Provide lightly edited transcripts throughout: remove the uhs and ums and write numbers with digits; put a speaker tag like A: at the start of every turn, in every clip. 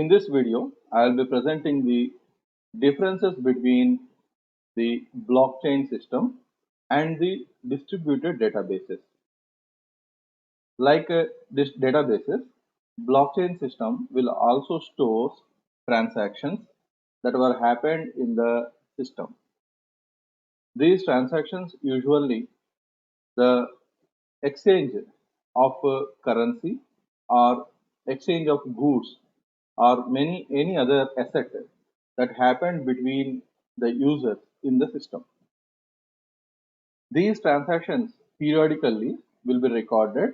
A: In this video, I will be presenting the differences between the blockchain system and the distributed databases. Like this databases, blockchain system will also store transactions that were happened in the system. These transactions usually the exchange of currency or exchange of goods or any other asset that happened between the users in the system. These transactions periodically will be recorded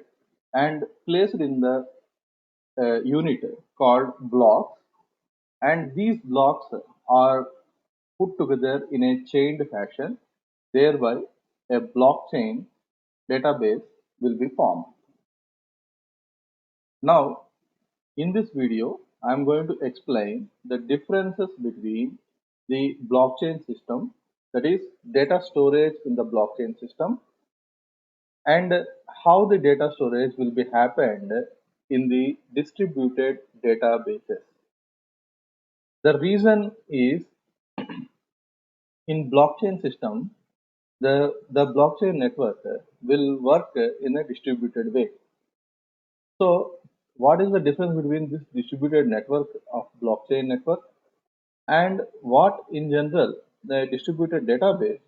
A: and placed in the unit called blocks, and these blocks are put together in a chained fashion, thereby a blockchain database will be formed. Now, in this video, I am going to explain the differences between the blockchain system, that is data storage in the blockchain system, and how the data storage will be happened in the distributed databases. The reason is in blockchain system, the blockchain network will work in a distributed way. So what is the difference between this distributed network of blockchain network and what in general the distributed database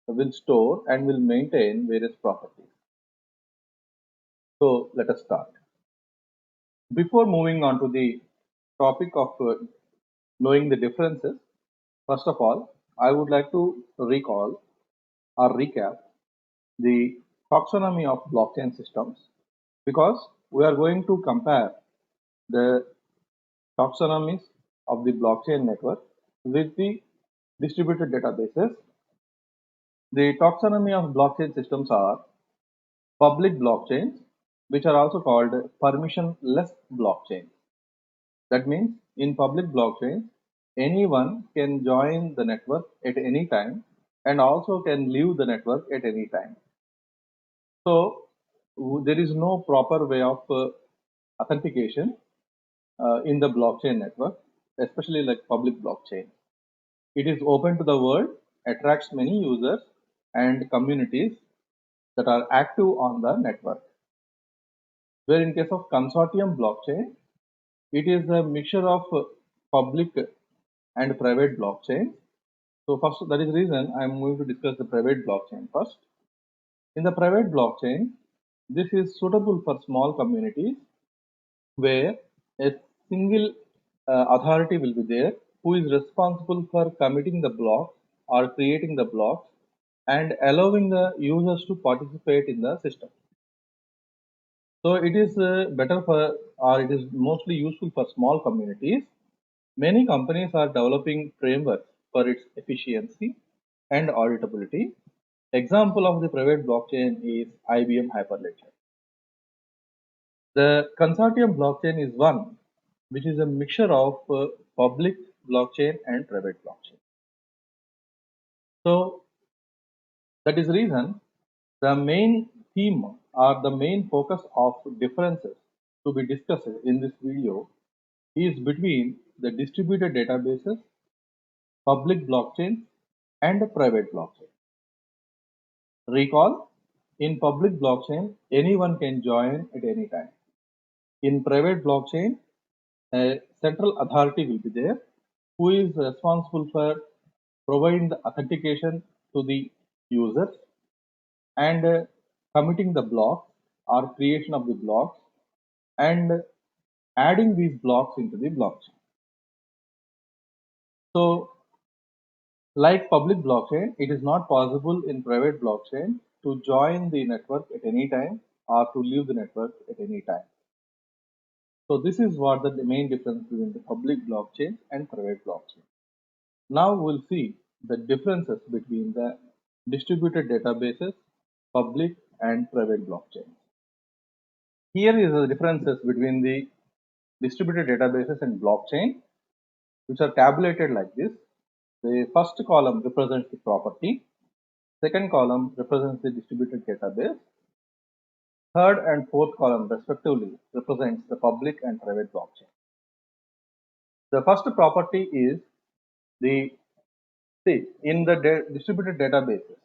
A: will store and will maintain various properties? So let us start. Before moving on to the topic of knowing the differences, first of all, I would like to recall or recap the taxonomy of blockchain systems, because we are going to compare the taxonomies of the blockchain network with the distributed databases. The taxonomy of blockchain systems are public blockchains, which are also called permissionless blockchains. That means in public blockchains, anyone can join the network at any time and also can leave the network at any time. So there is no proper way of authentication in the blockchain network, especially like public blockchain. It is open to the world, attracts many users and communities that are active on the network. Where in case of consortium blockchain, it is a mixture of public and private blockchain. So first, that is the reason I am going to discuss the private blockchain first. In the private blockchain, this is suitable for small communities where a single authority will be there who is responsible for committing the blocks or creating the blocks and allowing the users to participate in the system. So it is better for, or it is mostly useful for small communities. Many companies are developing frameworks for its efficiency and auditability. Example of the private blockchain is IBM Hyperledger. The consortium blockchain is one which is a mixture of public blockchain and private blockchain. So that is the reason the main theme or the main focus of differences to be discussed in this video is between the distributed databases, public blockchains, and private blockchain. Recall, in public blockchain, anyone can join at any time. In private blockchain, a central authority will be there who is responsible for providing the authentication to the users and committing the blocks or creation of the blocks and adding these blocks into the blockchain. So like public blockchain, it is not possible in private blockchain to join the network at any time or to leave the network at any time. So this is what the main difference between the public blockchain and private blockchain. Now we'll see the differences between the distributed databases, public and private blockchains. Here is the differences between the distributed databases and blockchain, which are tabulated like this. The first column represents the property, second column represents the distributed database, third and fourth column respectively represents the public and private blockchain. The first property is the see in the distributed databases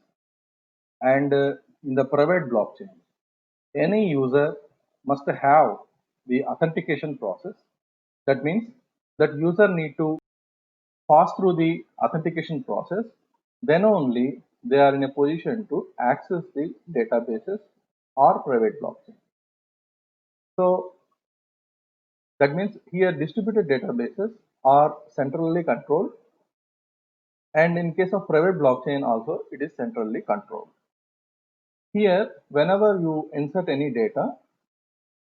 A: and in the private blockchain, any user must have the authentication process. That means that user need to pass through the authentication process, then only they are in a position to access the databases or private blockchain. So that means here distributed databases are centrally controlled, and in case of private blockchain also it is centrally controlled. Here whenever you insert any data,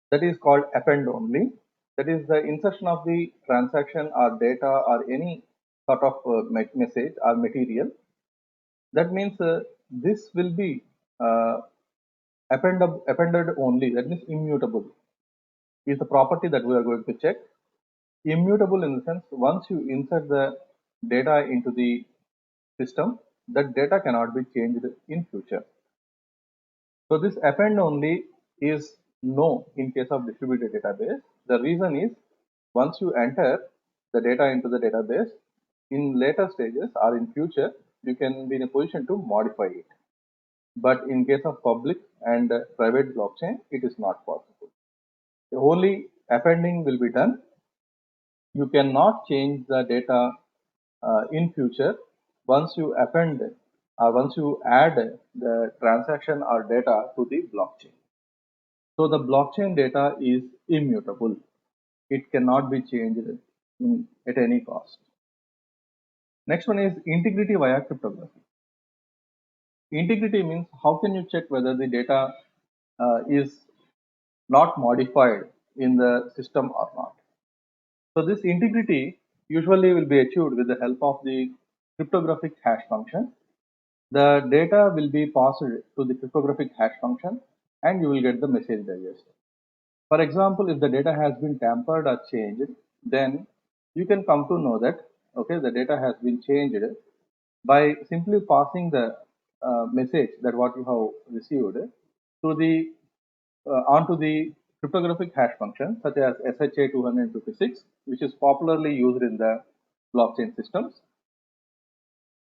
A: that is called append only. That is the insertion of the transaction or data or any sort of message or material. That means this will be uh, appended only. That means immutable is the property that we are going to check. Immutable in the sense once you insert the data into the system, that data cannot be changed in future. So this append only is no in case of distributed database. The reason is once you enter the data into the database, in later stages or in future, you can be in a position to modify it. But in case of public and private blockchain, it is not possible. Only appending will be done. You cannot change the data in future once you append or once you add the transaction or data to the blockchain. So the blockchain data is immutable. It cannot be changed at any cost. Next one is integrity via cryptography. Integrity means how can you check whether the data is not modified in the system or not. So this integrity usually will be achieved with the help of the cryptographic hash function. The data will be passed to the cryptographic hash function and you will get the message digest. For example, if the data has been tampered or changed, then you can come to know that okay, the data has been changed by simply passing the message that what you have received to the onto the cryptographic hash function such as SHA-256, which is popularly used in the blockchain systems.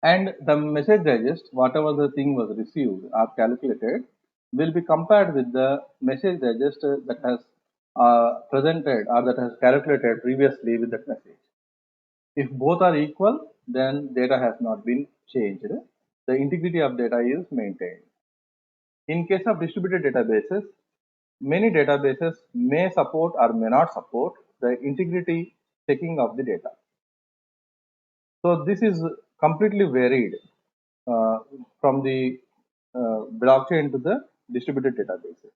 A: And the message digest, whatever the thing was received or calculated, will be compared with the message digest that has presented or that has calculated previously with that message. If both are equal, then data has not been changed. The integrity of data is maintained. In case of distributed databases, many databases may support or may not support the integrity checking of the data. So this is completely varied from the blockchain to the distributed databases.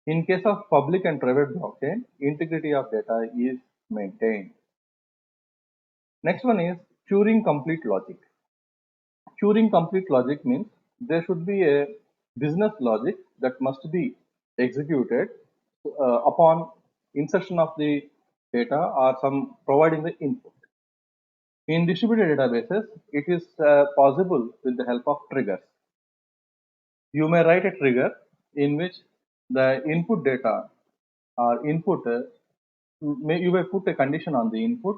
A: In case of public and private blockchain, integrity of data is maintained. Next one is Turing complete logic. Turing complete logic means there should be a business logic that must be executed upon insertion of the data or some providing the input. In distributed databases, it is possible with the help of triggers. You may write a trigger in which the input data or input, you may put a condition on the input.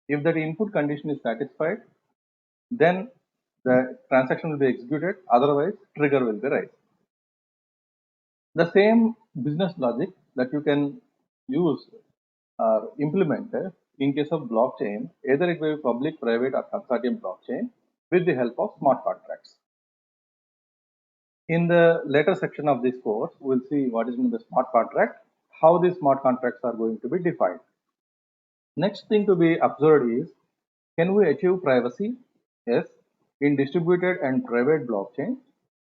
A: If that input condition is satisfied, then the transaction will be executed, otherwise trigger will be raised. The same business logic that you can use or implement in case of blockchain, either it will be public, private or consortium blockchain with the help of smart contracts. In the later section of this course, we'll see what is in the smart contract, how these smart contracts are going to be defined. Next thing to be observed is, can we achieve privacy? Yes, in distributed and private blockchains,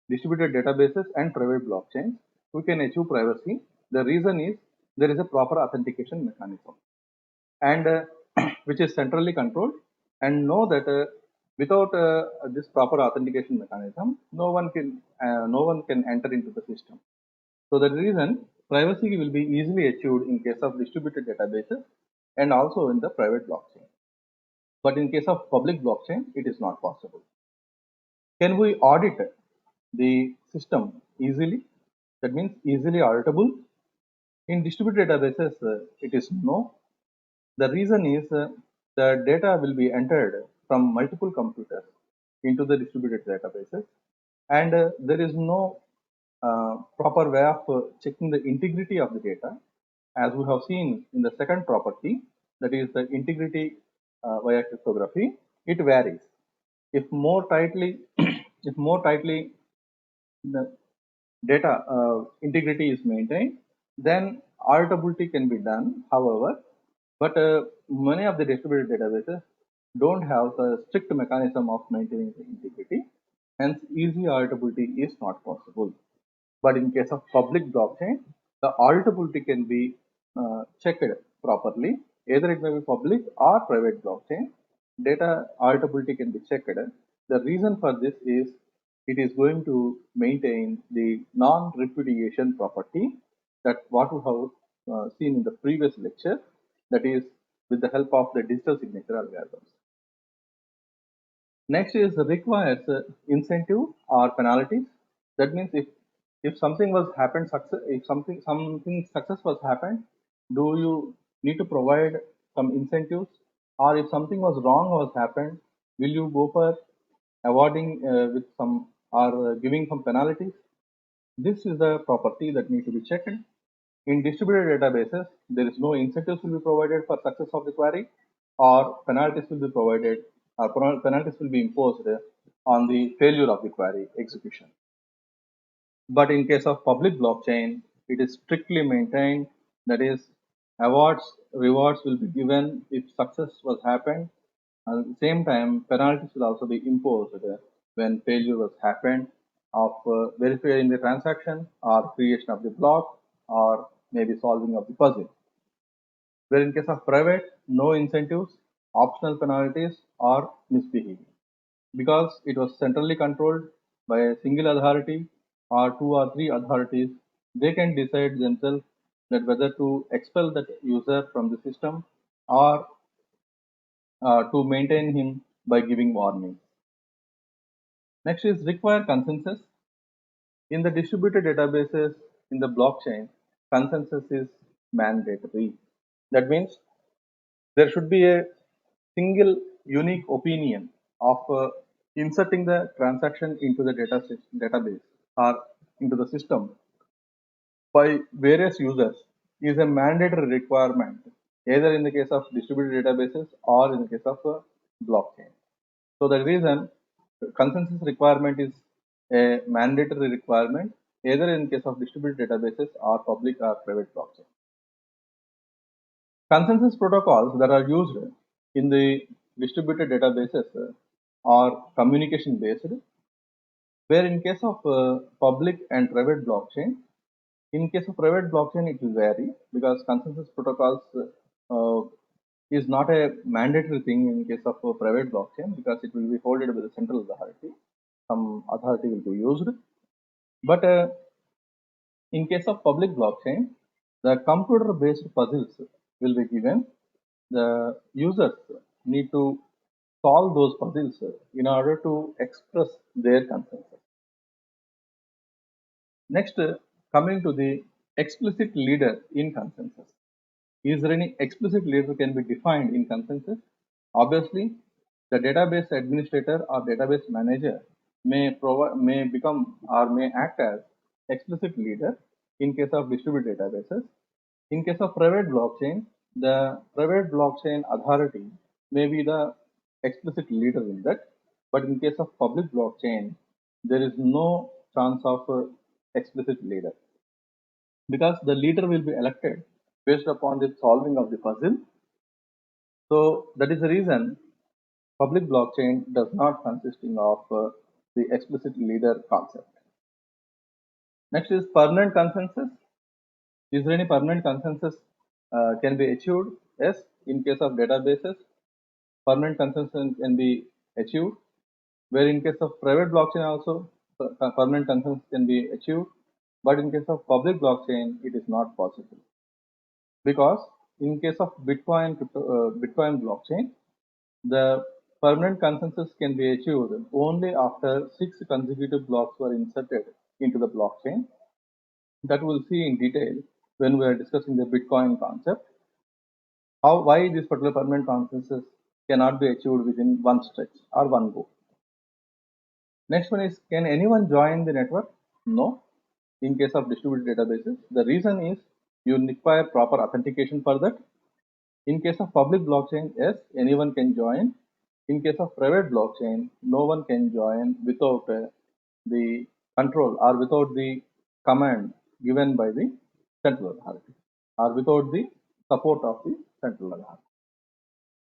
A: distributed databases and private blockchains, we can achieve privacy. The reason is there is a proper authentication mechanism and which is centrally controlled, and know that without this proper authentication mechanism, no one can enter into the system. So the reason privacy will be easily achieved in case of distributed databases and also in the private blockchain. But in case of public blockchain, it is not possible. Can we audit the system easily? That means easily auditable. In distributed databases, it is no. The reason is the data will be entered from multiple computers into the distributed databases, and there is no proper way of checking the integrity of the data, as we have seen in the second property, that is the integrity via cryptography. It varies. If more tightly, if more tightly the data integrity is maintained, then auditability can be done. However, but many of the distributed databases don't have the strict mechanism of maintaining the integrity. Hence, easy auditability is not possible. But in case of public blockchain, the auditability can be checked properly. Either it may be public or private blockchain. Data auditability can be checked. The reason for this is it is going to maintain the non-repudiation property that what we have seen in the previous lecture, that is with the help of the digital signature algorithms. Next is requires incentive or penalties. That means if something was happened success, if something success was happened, do you need to provide some incentives, or if something was wrong was happened, will you go for awarding with some or giving some penalties? This is the property that needs to be checked. In distributed databases, there is no incentives will be provided for success of the query, or penalties will be provided, or penalties will be imposed on the failure of the query execution. But in case of public blockchain, it is strictly maintained. That is, rewards will be given if success was happened. At the same time, penalties will also be imposed when failure was happened of verifying the transaction or creation of the block or maybe solving of the puzzle. Where in case of private, no incentives, optional penalties or misbehavior. Because it was centrally controlled by a single authority or two or three authorities, they can decide themselves that whether to expel that user from the system or to maintain him by giving warnings. Next is require consensus. In the distributed databases in the blockchain, consensus is mandatory. That means there should be a single unique opinion of inserting the transaction into the database or into the system by various users is a mandatory requirement, either in the case of distributed databases or in the case of blockchain. So the reason consensus requirement is a mandatory requirement, either in case of distributed databases or public or private blockchain. Consensus protocols that are used in the distributed databases are communication based, where in case of public and private blockchain, in case of private blockchain, it will vary because consensus protocols uh, is not a mandatory thing in case of private blockchain because it will be held by the central authority. Some authority will be used. But in case of public blockchain, the computer-based puzzles will be given. The users need to solve those puzzles in order to express their consensus. Next, coming to the explicit leader in consensus. Is there any explicit leader can be defined in consensus? Obviously, the database administrator or database manager may become or may act as explicit leader in case of distributed databases. In case of private blockchain, the private blockchain authority may be the explicit leader in that. But in case of public blockchain, there is no chance of explicit leader because the leader will be elected based upon the solving of the puzzle. So that is the reason public blockchain does not consisting of the explicit leader concept. Next is permanent consensus. Is there any permanent consensus can be achieved? Yes, in case of databases, permanent consensus can be achieved. Where in case of private blockchain also, permanent consensus can be achieved. But in case of public blockchain, it is not possible. Because in case of Bitcoin blockchain, the permanent consensus can be achieved only after 6 consecutive blocks were inserted into the blockchain. That we'll see in detail when we are discussing the Bitcoin concept. Why this particular permanent consensus cannot be achieved within one stretch or one go. Next one is, can anyone join the network? No. In case of distributed databases, the reason is you require proper authentication for that. In case of public blockchain, yes, anyone can join. In case of private blockchain, no one can join without the control or without the command given by the central authority or without the support of the central authority,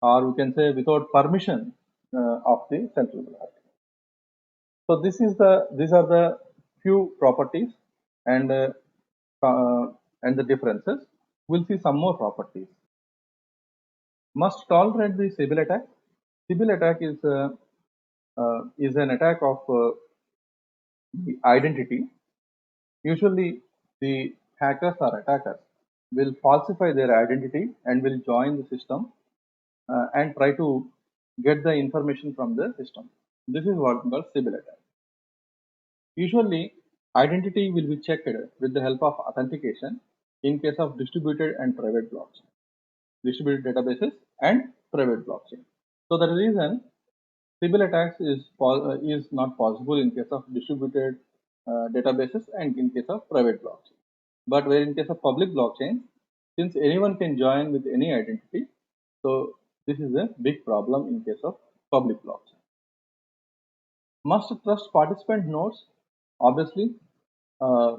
A: or we can say without permission of the central authority. So these are the few properties and uh, and the differences. We'll see some more properties. Must tolerate the Sybil attack. Sybil attack is an attack of the identity. Usually, the hackers or attackers will falsify their identity and will join the system and try to get the information from the system. This is what we call Sybil attack. Usually, identity will be checked with the help of authentication in case of distributed and private blockchain, distributed databases and private blockchain. So the reason Sybil attacks is not possible in case of distributed databases and in case of private blockchain. But where in case of public blockchain, since anyone can join with any identity, so this is a big problem in case of public blockchain. Must trust participant nodes? Obviously, uh,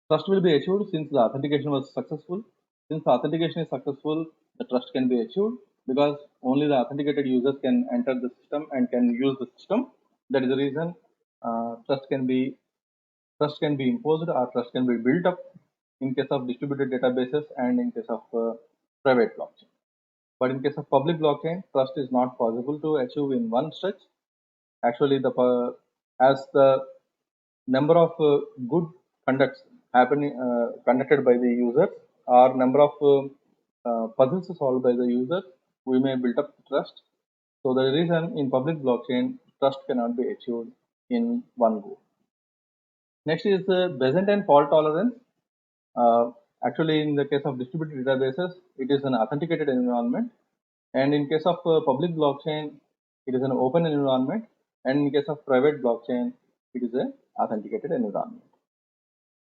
A: trust will be achieved since the authentication was successful. Since the authentication is successful, the trust can be achieved because only the authenticated users can enter the system and can use the system. That is the reason trust can be imposed or trust can be built up in case of distributed databases and in case of private blockchain. But in case of public blockchain, trust is not possible to achieve in one stretch. Actually, as the number of good conducts happening conducted by the users or number of puzzles solved by the users, we may build up trust. So the reason in public blockchain, trust cannot be achieved in one go. Next is Byzantine fault tolerance. Actually, in the case of distributed databases, it is an authenticated environment, and in case of public blockchain, it is an open environment, and in case of private blockchain, it is a authenticated environment.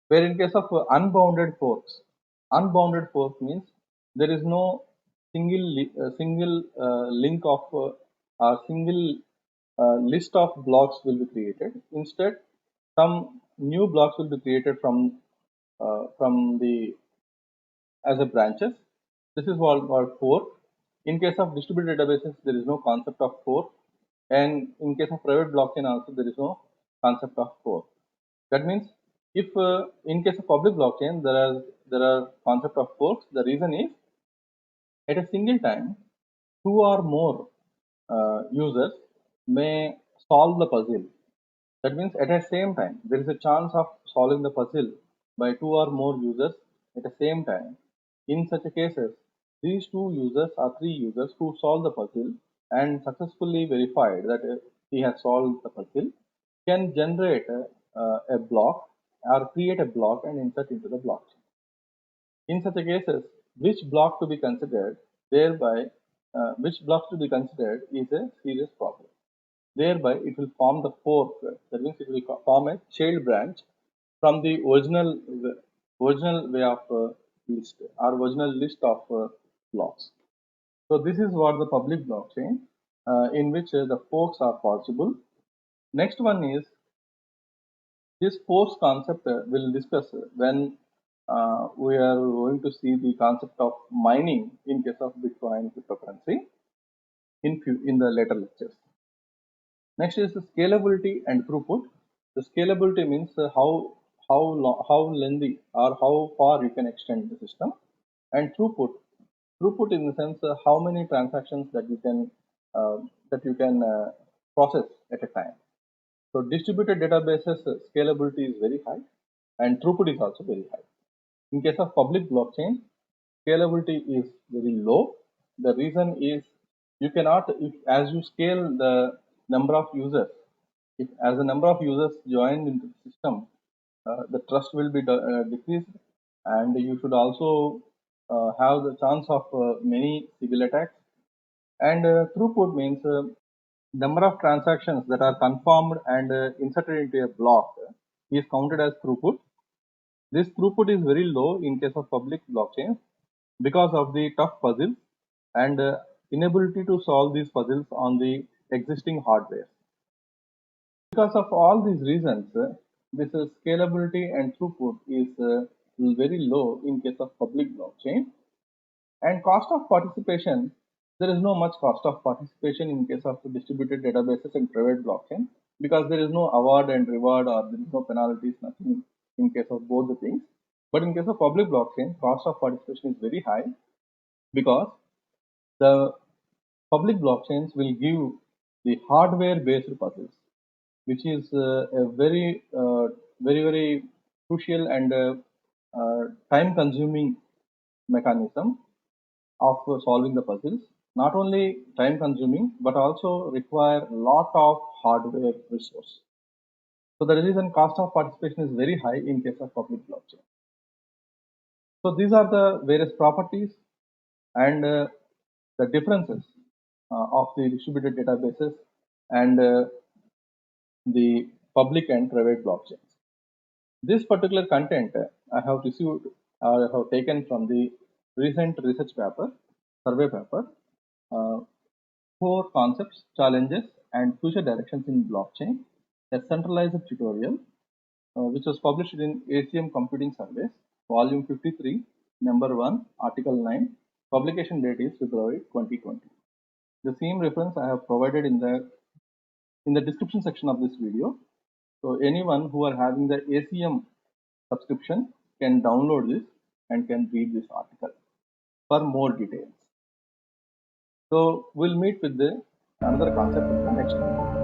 A: Where in case of unbounded forks means there is no single link of single list of blocks will be created. Instead, some new blocks will be created from the as a branches. This is called fork. In case of distributed databases, there is no concept of fork, and in case of private blockchain also there is no concept of fork. That means if in case of public blockchain there are concept of forks, the reason is at a single time two or more users may solve the puzzle. That means at the same time there is a chance of solving the puzzle by two or more users at the same time. In such cases, these two users or three users who solve the puzzle and successfully verified that he has solved the puzzle can generate a block or create a block and insert into the blockchain. In such cases, which block to be considered, thereby which blocks to be considered is a serious problem. Thereby, it will form the fork. That means it will form a child branch from the original way of list or original list of blocks. So this is what the public blockchain in which the forks are possible. Next one is this force concept we'll discuss when we are going to see the concept of mining in case of Bitcoin cryptocurrency in the later lectures. Next is the scalability and throughput. The scalability means how lengthy or how far you can extend the system, and throughput in the sense how many transactions uh, that you can process at a time. So distributed databases scalability is very high, and throughput is also very high. In case of public blockchain, scalability is very low. The reason is you cannot, if as you scale the number of users, if as the number of users join into the system, the trust will be decreased, and you should also have the chance of many Sybil attacks. And throughput means number of transactions that are confirmed and inserted into a block is counted as throughput. This throughput is very low in case of public blockchains because of the tough puzzles and inability to solve these puzzles on the existing hardware. Because of all these reasons, this scalability and throughput is very low in case of public blockchain. And cost of participation, there is no much cost of participation in case of distributed databases and private blockchain because there is no award and reward or there is no penalties, nothing in case of both the things. But in case of public blockchain, cost of participation is very high because the public blockchains will give the hardware based puzzles, which is a very crucial and time consuming mechanism of solving the puzzles. Not only time consuming but also require a lot of hardware resource. So the reason cost of participation is very high in case of public blockchain. So these are the various properties and the differences of the distributed databases and the public and private blockchains. This particular content I have received or I have taken from the recent research paper, survey paper, uh, Four Concepts, Challenges and Future Directions in Blockchain, a centralized tutorial, which was published in ACM Computing Surveys, Volume 53, Number 1, Article 9. Publication date is February 2020. The same reference I have provided in the description section of this video. So anyone who are having the ACM subscription can download this and can read this article for more details. So we'll meet with the another concept in the next video.